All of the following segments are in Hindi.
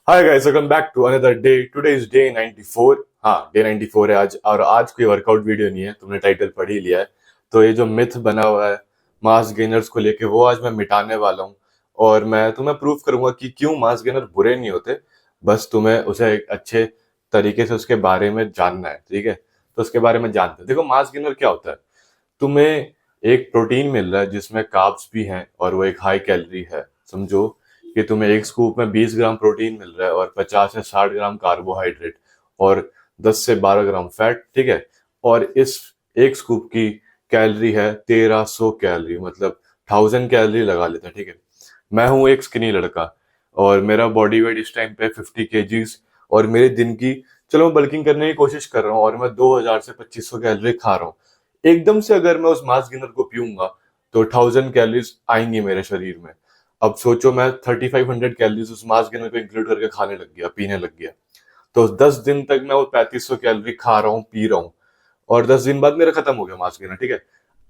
Hi guys, welcome back to another day. Today is day 94। हाँ, डे 94 है आज। और आज कोई वर्कआउट वीडियो नहीं है, तुमने टाइटल पढ़ ही लिया है। तो ये जो मिथ बना हुआ है मास गेनर्स को लेके, वो आज मैं मिटाने वाला हूँ। और मैं तुम्हें प्रूव करूंगा कि क्यों मास गेनर बुरे नहीं होते। बस तुम्हें उसे एक अच्छे तरीके से उसके बारे में जानना है, ठीक है? तो उसके बारे में जानते हैं। देखो, मास गेनर क्या होता है। तुम्हें एक प्रोटीन मिल रहा है जिसमें कार्ब्स भी हैं और वो एक हाई कैलोरी है। समझो कि तुम्हें एक स्कूप में 20 ग्राम प्रोटीन मिल रहा है और 50 से 60 ग्राम कार्बोहाइड्रेट और 10 से 12 ग्राम फैट, ठीक है? और इस एक स्कूप की कैलोरी है 1300 कैलोरी, मतलब 1000 कैलोरी लगा लेते हैं, ठीक है? मैं हूँ एक स्किनी लड़का और मेरा बॉडी वेट इस टाइम पे 50 केजीज। और मेरे दिन की, चलो मैं बल्किंग करने की कोशिश कर रहा हूँ और मैं 2000 से 2500 कैलोरी खा रहा हूँ। एकदम से अगर मैं उस मास गेनर को पीऊंगा तो 1000 कैलोरीज आएंगी मेरे शरीर में। अब सोचो, मैं 3500 कैलोरीज उस मास गेनर को इंक्लूड करके खाने लग गया, पीने लग गया। तो 10 दिन तक मैं वो 3500 कैलोरी खा रहा हूँ, पी रहा हूँ। और 10 दिन बाद मेरा खत्म हो गया मास गेनर, ठीक है?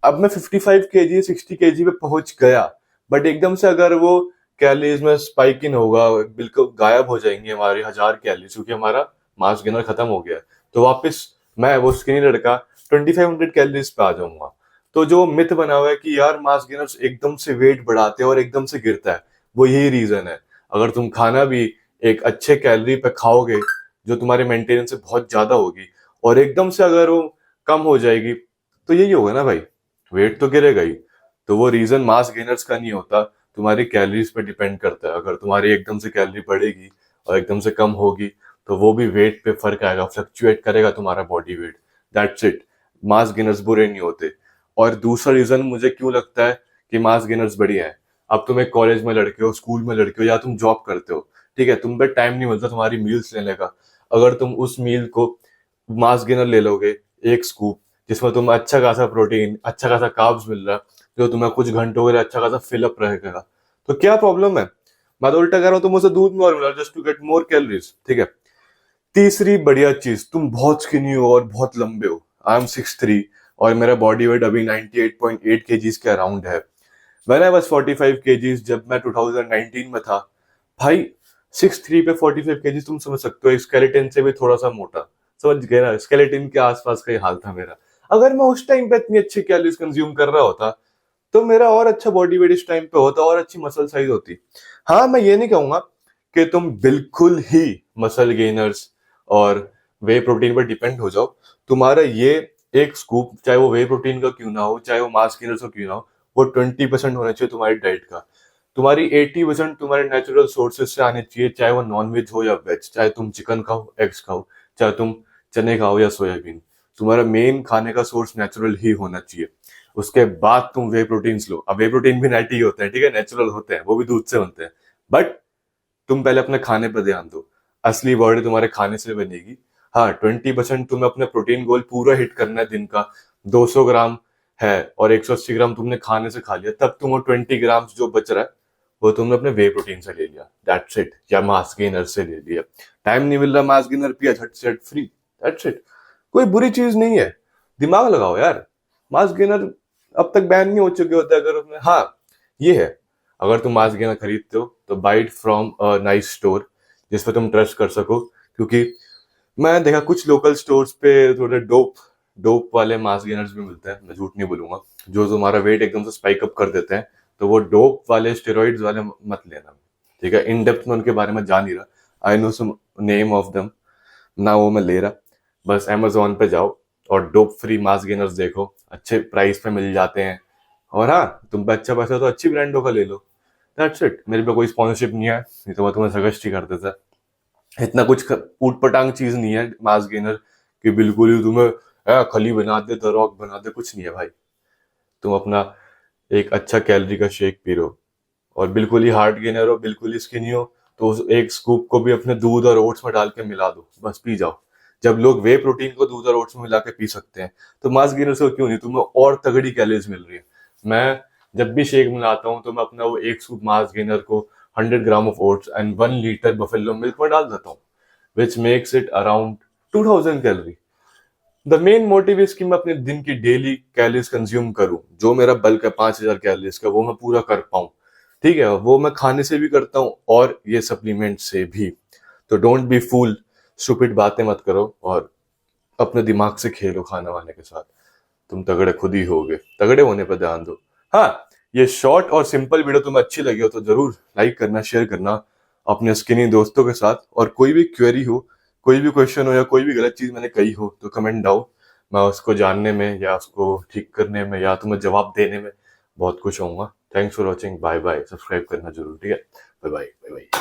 अब मैं 55 केजी 60 केजी पे पहुंच गया। बट एकदम से अगर वो कैलोरीज में स्पाइक इन होगा, बिल्कुल गायब हो जाएंगी हमारी 1000 कैलोरीज, क्योंकि हमारा मास गेनर खत्म हो गया है। तो वापस मैं वो स्किनी लड़का 2500 कैलोरीज पे आ जाऊंगा। तो जो मिथ बना हुआ है कि यार मास गेनर्स एकदम से वेट बढ़ाते हैं और एकदम से गिरता है, वो यही रीजन है। अगर तुम खाना भी एक अच्छे कैलोरी पे खाओगे जो तुम्हारे मेंटेनेंस से बहुत ज्यादा होगी, और एकदम से अगर वो कम हो जाएगी, तो यही होगा ना भाई, वेट तो गिरेगा ही। तो वो रीजन मास गेनर्स का नहीं होता, तुम्हारी कैलोरीज पे डिपेंड करता है। अगर तुम्हारी एकदम से कैलोरी बढ़ेगी और एकदम से कम होगी, तो वो भी वेट पे फर्क आएगा, फ्लक्चुएट करेगा तुम्हारा body weight. That's it. Mass gainers बुरे नहीं होते। और दूसरा रीजन मुझे क्यों लगता है कि मास गेनर्स बढ़िया है। अब तुम एक कॉलेज में लड़के हो, स्कूल में लड़के हो, या तुम जॉब करते हो, ठीक है? तुम पे टाइम नहीं मिलता तुम्हारी मील्स लेने का। अगर तुम उस मील को मास गेनर ले लोगे, एक स्कूप, जिसमें तुम्हें अच्छा खासा प्रोटीन, अच्छा खासा कार्ब्स मिल रहा है, जो तुम्हें कुछ घंटों के लिए अच्छा खासा फिलअप रहेगा, तो क्या प्रॉब्लम है? मैं तो उल्टा कह रहा हूँ, तुम उसे दूध में और मिला just to get more calories, ठीक है? तीसरी बढ़िया चीज, तुम बहुत स्किनी हो और बहुत लंबे हो। आई एम 6'3" और मेरा बॉडी वेट अभी 98.8 केजीज के अराउंड है। व्हेन आई वाज 45 केजीज, जब मैं 2019 में था, भाई 6'3" पे 45 केजीज, तुम समझ सकते हो, एक स्केलेटन से भी थोड़ा सा मोटा। समझ गए ना? स्केलेटन के आसपास का ही हाल था मेरा। अगर मैं उस टाइम पे इतनी अच्छी कैलोरीज कंज्यूम कर रहा होता, तो मेरा और अच्छा बॉडी वेट इस टाइम पे होता और अच्छी मसल साइज होती। हाँ, मैं ये नहीं कहूंगा कि तुम बिल्कुल ही मसल गेनर्स और वे प्रोटीन पर डिपेंड हो जाओ। तुम्हारा ये एक स्कूप, चाहे वो वे प्रोटीन का क्यों ना हो, चाहे वो मास गेनर्स का क्यों ना हो, वो 20% होना चाहिए तुम्हारी डाइट का। तुम्हारी 80% तुम्हारे नेचुरल सोर्सेज से आने चाहिए, चाहे वो नॉन वेज हो या वेज, चाहे तुम चिकन खाओ, एग्स खाओ, चाहे तुम चने खाओ या सोयाबीन। तुम्हारा मेन खाने का सोर्स नेचुरल ही होना चाहिए। उसके बाद तुम वे प्रोटीन्स लो। अब वे प्रोटीन भी नेटी होते हैं, ठीक है, नेचुरल होते हैं, वो भी दूध से बनते हैं। बट तुम पहले अपने खाने पर ध्यान दो। असली बॉडी तुम्हारे खाने से बनेगी। हाँ, 20% तुम्हें अपने प्रोटीन गोल पूरा हिट करना है दिन का। 200 ग्राम है और 180 ग्राम तुमने खाने से खा लिया, तब तुम वो 20 ग्राम जो बच रहा है, वो तुमने अपने वे प्रोटीन से ले लिया, दैट्स इट। या मास गेनर से ले लिया। टाइम नहीं मिल रहा, मास गेनर पिया, झट से झट फ्री, दैट्स इट। कोई बुरी चीज नहीं है। दिमाग लगाओ यार। मास गेनर अब तक बैन नहीं हो चुके होते अगर उसमें, हाँ, ये है। अगर तुम मास गेनर खरीदते हो तो buy it from a nice store जिस पे तुम ट्रस्ट कर सको। क्योंकि मैं देखा कुछ लोकल स्टोर्स पे थोड़े डोप डोप वाले मास गेनर्स भी मिलते हैं, मैं झूठ नहीं बोलूंगा, जो तुम्हारा वेट एकदम से स्पाइक अप कर देते हैं। तो वो डोप वाले, स्टेरॉइड्स वाले मत लेना, ठीक है? इन डेप्थ में उनके बारे में जान नहीं रहा, I know some name of them, ना वो मैं ले रहा। बस अमेजोन पे जाओ और डोप फ्री मास गेनर्स देखो, अच्छे प्राइस पे मिल जाते हैं। और हाँ, तुम पे अच्छा पैसा तो अच्छी ब्रांडों का ले लो। That's it. मेरे पे कोई स्पॉन्सरशिप नहीं है, नहीं तो मैं तुम्हें सजेस्ट ही कर देता। इतना कुछ ऊट पटांग चीज नहीं है मास गेनर कि बिल्कुल ही तुम्हें खली बना दे, द रॉक बना दे, कुछ नहीं है भाई। तुम अपना एक अच्छा कैलोरी का शेक पी लो, और बिल्कुल ही हार्ड गेनर हो, बिल्कुल ही स्किनी हो, तो उस एक स्कूप को भी अपने दूध और ओट्स में डाल के मिला दो, बस पी जाओ। जब लोग वे प्रोटीन को दूध और ओट्स में मिला के पी सकते हैं, तो मास गेनर से क्यों नहीं? तुम्हें और तगड़ी कैलोरीज मिल रही है। मैं जब भी शेक मिलाता हूँ तो मैं अपना वो एक स्कूप मास गेनर को 100 gram of oats and 1 litre buffalo milk में डाल देता हूँ, which makes it around 2000 calorie. The main motive is कि मैं अपने दिन की डेली कैलोरीज कंज्यूम करूं। जो मेरा बल्क है 5000 कैलोरीज का, वो मैं पूरा कर पाऊं, ठीक है? वो मैं खाने से भी करता हूँ और ये सप्लीमेंट से भी। तो डोंट बी फूल, स्टूपिड बातें मत करो और अपने दिमाग से खेलो खाना वाने के साथ। तुम तगड़े खुद ही होगे, तगड़े होने पर ध्यान दो। हाँ, ये शॉर्ट और सिंपल वीडियो तुम्हें अच्छी लगी हो तो जरूर लाइक करना, शेयर करना अपने स्किनी दोस्तों के साथ। और कोई भी क्वेरी हो, कोई भी क्वेश्चन हो या कोई भी गलत चीज मैंने कही हो तो कमेंट डालो। मैं उसको जानने में या उसको ठीक करने में या तुम्हें जवाब देने में बहुत खुश होऊंगा। Thanks for watching, bye bye. Subscribe करना जरूर, ठीक है। Bye bye bye bye.